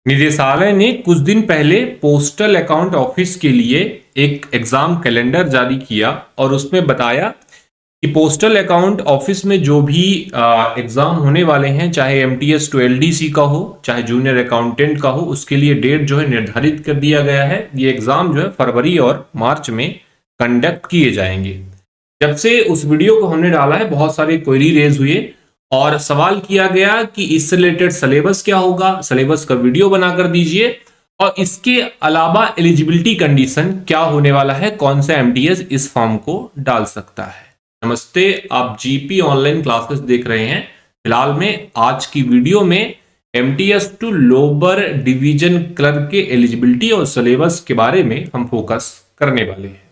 निदेशालय ने कुछ दिन पहले पोस्टल अकाउंट ऑफिस के लिए एक एग्जाम कैलेंडर जारी किया और उसमें बताया कि पोस्टल अकाउंट ऑफिस में जो भी एग्जाम होने वाले हैं, चाहे एमटीएस टू एलडीसी का हो, चाहे जूनियर अकाउंटेंट का हो, उसके लिए डेट जो है निर्धारित कर दिया गया है। ये एग्जाम जो है फरवरी और मार्च में कंडक्ट किए जाएंगे। जब से उस वीडियो को हमने डाला है, बहुत सारे क्वेरी रेज हुए और सवाल किया गया कि इससे रिलेटेड सिलेबस क्या होगा, सिलेबस का वीडियो बनाकर दीजिए, और इसके अलावा एलिजिबिलिटी कंडीशन क्या होने वाला है, कौन सा एमटीएस इस फॉर्म को डाल सकता है। नमस्ते, आप जीपी ऑनलाइन क्लासेस देख रहे हैं। फिलहाल में आज की वीडियो में MTS to lower division clerk के एलिजिबिलिटी और सिलेबस के बारे में हम फोकस करने वाले हैं।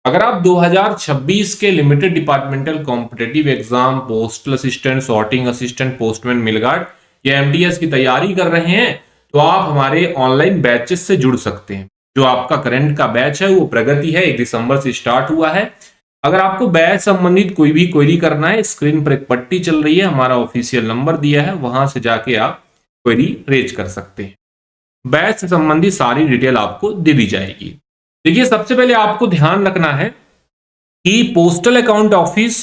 अगर आप 2026 के limited departmental competitive exam, postal assistant, sorting assistant, postman, mail guard या एमटीएस की तैयारी कर रहे हैं तो आप हमारे ऑनलाइन बैचेस से जुड़ सकते हैं। जो आपका करंट का बैच है वो प्रगति है, 1 दिसंबर से स्टार्ट हुआ है। अगर आपको बैच संबंधित कोई भी क्वेरी करना है, स्क्रीन पर एक पट्टी चल रही है, हमारा ऑफिशियल नंबर दिया है, वहां से जाके आप क्वेरी रेज कर सकते हैं। बैच से संबंधित सारी डिटेल आपको दे दी जाएगी। देखिए, सबसे पहले आपको ध्यान रखना है कि पोस्टल अकाउंट ऑफिस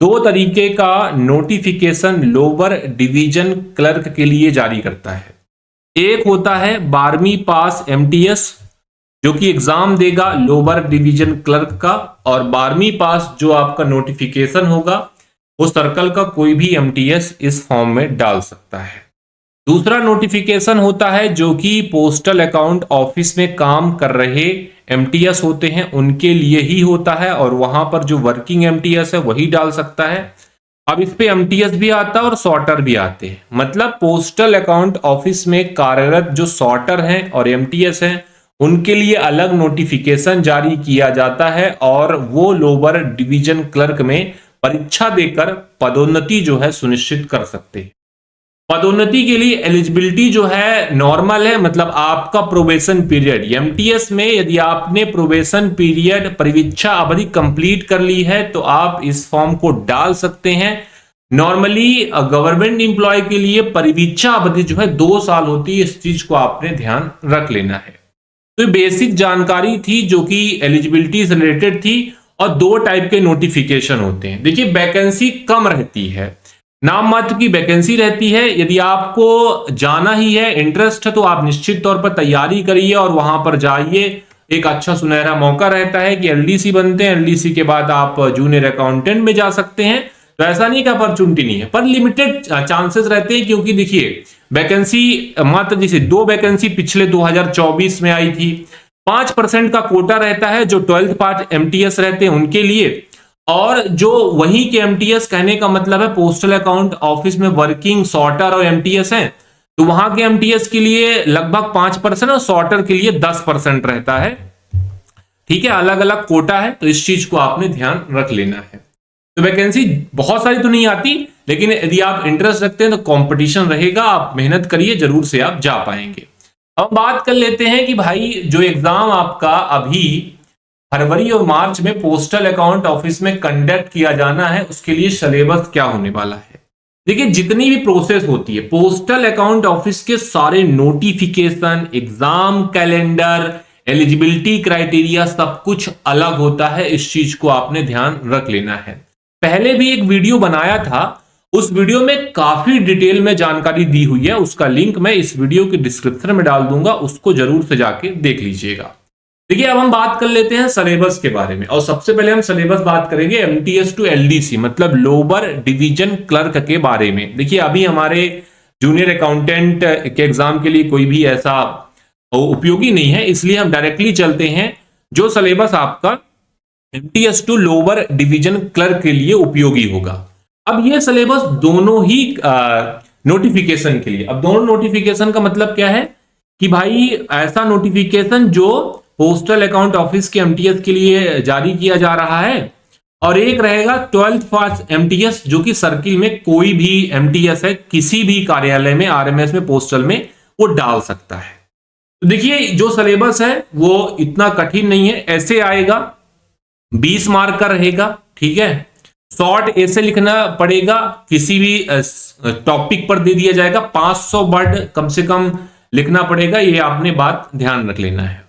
2 तरीके का नोटिफिकेशन लोअर डिवीजन क्लर्क के लिए जारी करता है। एक होता है 12वीं पास एमटीएस, जो कि एग्जाम देगा लोअर डिवीजन क्लर्क का, और 12वीं पास जो आपका नोटिफिकेशन होगा वो सर्कल का कोई भी एमटीएस इस फॉर्म में डाल सकता है। दूसरा नोटिफिकेशन होता है जो कि पोस्टल अकाउंट ऑफिस में काम कर रहे एमटीएस होते हैं उनके लिए ही होता है, और वहां पर जो वर्किंग एमटीएस है वही डाल सकता है। अब इस पे एमटीएस भी आता है और सॉर्टर भी आते हैं। मतलब पोस्टल अकाउंट ऑफिस में कार्यरत जो सॉर्टर हैं और एमटीएस हैं उनके लिए अलग नोटिफिकेशन जारी किया जाता है, और वो लोअर डिवीजन क्लर्क में परीक्षा देकर पदोन्नति जो है सुनिश्चित कर सकते हैं। पदोन्नति के लिए एलिजिबिलिटी जो है नॉर्मल है, मतलब आपका प्रोबेशन पीरियड एमटीएस में यदि आपने प्रोबेशन पीरियड परिवीक्षा अवधि कंप्लीट कर ली है तो आप इस फॉर्म को डाल सकते हैं। नॉर्मली गवर्नमेंट एम्प्लॉय के लिए परिवीक्षा अवधि जो है 2 साल होती है, इस चीज को आपने ध्यान रख लेना है। तो बेसिक जानकारी थी जो कि एलिजिबिलिटी से रिलेटेड थी। और 2 टाइप के नोटिफिकेशन होते हैं। देखिए, वैकेंसी कम रहती है, नाम मात्र की वैकेंसी रहती है। यदि आपको जाना ही है, इंटरेस्ट है, तो आप निश्चित तौर पर तैयारी करिए और वहां पर जाइए। एक अच्छा सुनहरा मौका रहता है कि एलडीसी बनते हैं, एलडीसी के बाद आप जूनियर अकाउंटेंट में जा सकते हैं। तो ऐसा नहीं कि अपॉर्चुनिटी नहीं है, पर लिमिटेड चांसेस रहते हैं, क्योंकि देखिए वैकेंसी मात्र जैसे 2 वैकेंसी पिछले 2024 में आई थी। 5% का कोटा रहता है जो 12th पास एमटीएस रहते हैं उनके लिए, और जो वही के एमटीएस कहने का मतलब है पोस्टल अकाउंट ऑफिस में वर्किंग सॉर्टर और एमटीएस हैं, तो वहां के एमटीएस के लिए लगभग 5% और सॉर्टर के लिए 10% रहता है। ठीक है, अलग अलग कोटा है, तो इस चीज को आपने ध्यान रख लेना है। तो वैकेंसी बहुत सारी तो नहीं आती, लेकिन यदि आप इंटरेस्ट रखते हैं तो कंपटीशन रहेगा, आप मेहनत करिए, जरूर से आप जा पाएंगे। अब बात कर लेते हैं कि भाई जो एग्जाम आपका अभी फरवरी और मार्च में पोस्टल अकाउंट ऑफिस में कंडक्ट किया जाना है उसके लिए सिलेबस क्या होने वाला है। देखिए, जितनी भी प्रोसेस होती है पोस्टल अकाउंट ऑफिस के सारे notification, exam calendar, eligibility criteria सब कुछ अलग होता है। इस चीज को आपने ध्यान रख लेना है। पहले भी एक वीडियो बनाया था, उस वीडियो में काफी डिटेल में जानकारी दी हुई है, उसका लिंक मैं इस वीडियो के डिस्क्रिप्शन में डाल दूंगा, उसको जरूर से जाके देख लीजिएगा। देखिए, अब हम बात कर लेते हैं सिलेबस के बारे में, और सबसे पहले हम सिलेबस बात करेंगे एमटीएस टू एलडीसी मतलब लोअर डिवीजन क्लर्क के बारे में। देखिए, अभी हमारे जूनियर अकाउंटेंट के एग्जाम के लिए कोई भी ऐसा उपयोगी नहीं है, इसलिए हम डायरेक्टली चलते हैं जो सिलेबस आपका MTS to lower division clerk के लिए उपयोगी होगा। अब ये सिलेबस दोनों ही नोटिफिकेशन के लिए, अब दोनों नोटिफिकेशन का मतलब क्या है कि भाई ऐसा नोटिफिकेशन जो पोस्टल अकाउंट ऑफिस के एमटीएस के लिए जारी किया जा रहा है, और एक रहेगा 12th पास एमटीएस जो कि सर्किल में कोई भी एमटीएस है किसी भी कार्यालय में, आरएमएस में, पोस्टल में वो डाल सकता है। तो देखिए, जो सिलेबस है वो इतना कठिन नहीं है, ऐसे आएगा, 20 मार्क का रहेगा। ठीक है, शॉर्ट ऐसे लिखना पड़ेगा, किसी भी टॉपिक पर दे दिया जाएगा, 500 वर्ड कम से कम लिखना पड़ेगा, ये आपने बात ध्यान रख लेना है।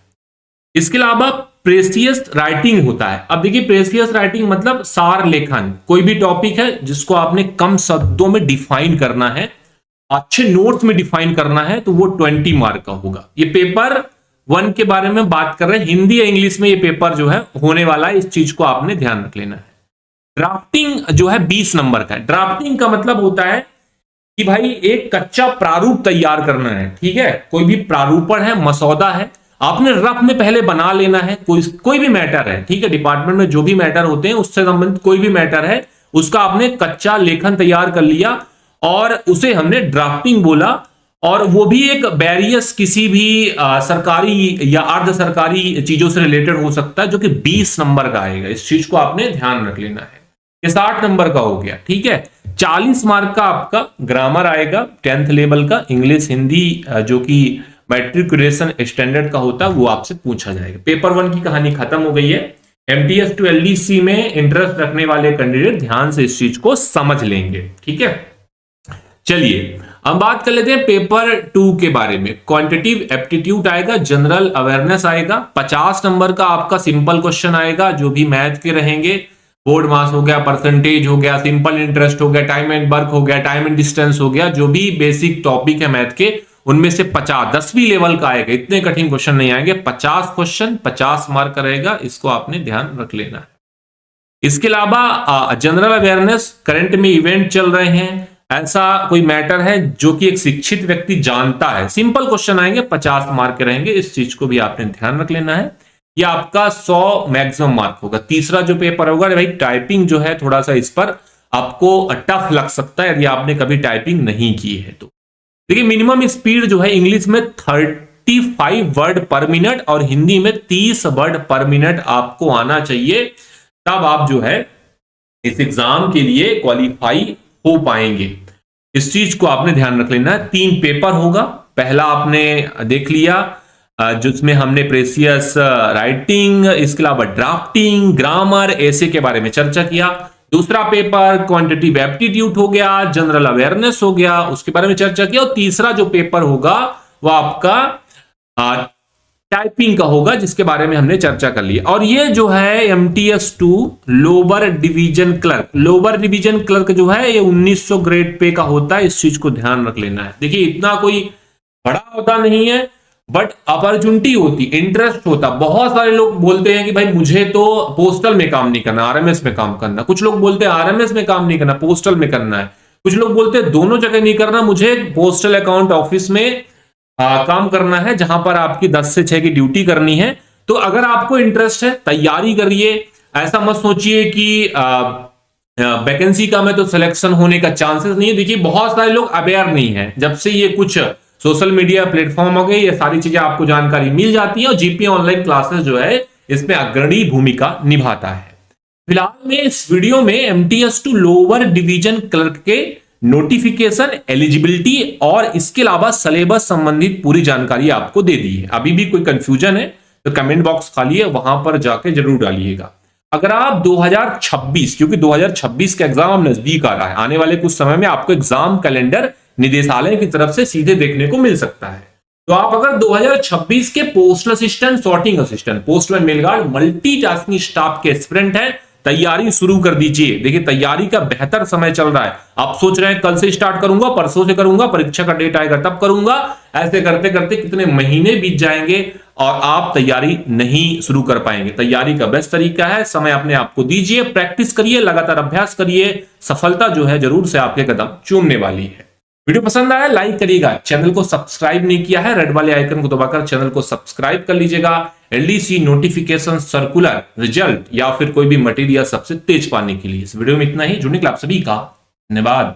इसके अलावा प्रेसियस राइटिंग होता है। अब देखिए प्रेसियस राइटिंग मतलब सार लेखन, कोई भी टॉपिक है जिसको आपने कम शब्दों में डिफाइन करना है, अच्छे नोट्स में डिफाइन करना है, तो वो 20 मार्क का होगा। ये पेपर 1 के बारे में बात कर रहे हैं, हिंदी या इंग्लिश में ये पेपर जो है होने वाला है, इस चीज को आपने ध्यान रख लेना है। ड्राफ्टिंग जो है 20 नंबर का है। ड्राफ्टिंग का मतलब होता है कि भाई एक कच्चा प्रारूप तैयार करना है, ठीक है, कोई भी प्रारूपण है, मसौदा है, आपने रफ में पहले बना लेना है। कोई भी मैटर है, ठीक है, डिपार्टमेंट में जो भी मैटर होते हैं उससे संबंधित कोई भी मैटर है, उसका आपने कच्चा लेखन तैयार कर लिया और उसे हमने ड्राफ्टिंग बोला। और वो भी एक बैरियस किसी भी सरकारी या अर्ध सरकारी चीजों से रिलेटेड हो सकता है, जो कि 20 नंबर का आएगा। इस चीज को आपने ध्यान रख लेना है। ये 60 नंबर का हो गया, ठीक है। 40 मार्क का आपका ग्रामर आएगा 10th लेवल का, इंग्लिश हिंदी जो कि मैट्रिकुलेशन स्टैंडर्ड का होता है वो आपसे पूछा जाएगा। पेपर 1 की कहानी खत्म हो गई है। एमटीएस टू एलडीसी में इंटरेस्ट रखने वाले कैंडिडेट ध्यान से इस चीज को समझ लेंगे, ठीक है। चलिए अब बात कर लेते हैं पेपर 2 के बारे में। क्वांटिटेटिव एप्टीट्यूड आएगा, जनरल अवेयरनेस आएगा, 50 नंबर का आपका सिंपल क्वेश्चन आएगा, जो भी मैथ के रहेंगे। बोर्ड मास हो गया, परसेंटेज हो गया, सिंपल इंटरेस्ट हो गया, टाइम एंड वर्क हो गया, टाइम एंड डिस्टेंस हो गया, जो भी बेसिक टॉपिक है मैथ के उनमें से 50 10वीं लेवल का आएगा। इतने कठिन क्वेश्चन नहीं आएंगे, 50 क्वेश्चन 50 मार्क का रहेगा, इसको आपने ध्यान रख लेना है। इसके अलावा जनरल अवेयरनेस, करंट में इवेंट चल रहे हैं, ऐसा कोई मैटर है जो कि एक शिक्षित व्यक्ति जानता है, सिंपल क्वेश्चन आएंगे, 50 मार्क के रहेंगे, इस चीज को भी आपने ध्यान रख लेना है। यह आपका 100 मैक्सिमम मार्क होगा। तीसरा जो पेपर होगा भाई टाइपिंग जो है, थोड़ा सा इस पर आपको टफ लग सकता है यदि आपने कभी टाइपिंग नहीं की है तो। देखिए मिनिमम स्पीड जो है इंग्लिश में 35 वर्ड पर मिनट और हिंदी में 30 वर्ड पर मिनट आपको आना चाहिए, तब आप जो है इस एग्जाम के लिए क्वालिफाई हो पाएंगे। इस चीज को आपने ध्यान रख लेना है। 3 पेपर होगा। पहला आपने देख लिया जिसमें हमने प्रेसियस राइटिंग, इसके अलावा ड्राफ्टिंग, ग्रामर, ऐसे के बारे में चर्चा किया। दूसरा पेपर क्वांटिटेटिव एप्टीट्यूड हो गया, जनरल अवेयरनेस हो गया, उसके बारे में चर्चा किया। और तीसरा जो पेपर होगा वो आपका टाइपिंग का होगा, जिसके बारे में हमने चर्चा कर ली। और ये जो है MTS 2 lower division clerk, lower division clerk जो है ये 1900 ग्रेड पे का होता है, इस चीज को ध्यान रख लेना है। देखिए इतना कोई बड़ा होता नहीं है, बट अपॉर्चुनिटी होती, इंटरेस्ट होता। बहुत सारे लोग बोलते हैं कि भाई मुझे तो पोस्टल में काम नहीं करना, आरएमएस में काम करना। कुछ लोग बोलते हैं आरएमएस में काम नहीं करना, पोस्टल में करना है। कुछ लोग बोलते हैं दोनों जगह नहीं करना, मुझे पोस्टल अकाउंट ऑफिस में काम करना है, जहां पर आपकी 10 से 6 की ड्यूटी करनी है। तो अगर आपको इंटरेस्ट है तैयारी करिए। ऐसा मत सोचिए कि वैकेंसी का में तो सिलेक्शन होने का चांसेस नहीं है। देखिए बहुत सारे लोग अवेयर नहीं है, जब से ये कुछ सोशल मीडिया प्लेटफॉर्म हो गए, ये सारी चीजें आपको जानकारी मिल जाती है और जीपीए ऑनलाइन क्लासेस जो है इसमें अग्रणी भूमिका निभाता है। फिलहाल में इस वीडियो में एमटीएस 2 लोअर डिवीजन क्लर्क के नोटिफिकेशन, एलिजिबिलिटी और इसके अलावा सिलेबस संबंधित पूरी जानकारी आपको दे दी है। अभी भी कोई कंफ्यूजन है तो कमेंट बॉक्स खाली है, वहां पर जाके जरूर डालिएगा। अगर आप 2026, क्योंकि 2026 का एग्जाम नजदीक आ रहा है, आने वाले कुछ समय में आपको एग्जाम कैलेंडर निदेशालय की तरफ से सीधे देखने को मिल सकता है। तो आप अगर 2026 के postal assistant, sorting assistant, postman, mail guard, multitasking staff के एस्पिरेंट हैं, तैयारी शुरू कर दीजिए। देखिए तैयारी का बेहतर समय चल रहा है। आप सोच रहे हैं कल से स्टार्ट करूंगा, परसों से करूंगा, परीक्षा का डेट आएगा तब करूंगा, ऐसे करते करते कितने महीने बीत जाएंगे और आप तैयारी नहीं शुरू कर पाएंगे। तैयारी का बेस्ट तरीका है, समय अपने आप को दीजिए, प्रैक्टिस करिए, लगातार अभ्यास करिए, सफलता जो है जरूर से आपके कदम चूमने वाली है। वीडियो पसंद आया लाइक करिएगा, चैनल को सब्सक्राइब नहीं किया है रेड वाले आइकन को दबाकर चैनल को सब्सक्राइब कर लीजिएगा। एलडीसी नोटिफिकेशन, सर्कुलर, रिजल्ट या फिर कोई भी मटेरियल सबसे तेज पाने के लिए। इस वीडियो में इतना ही। जुड़ने के लिए आप सभी का धन्यवाद।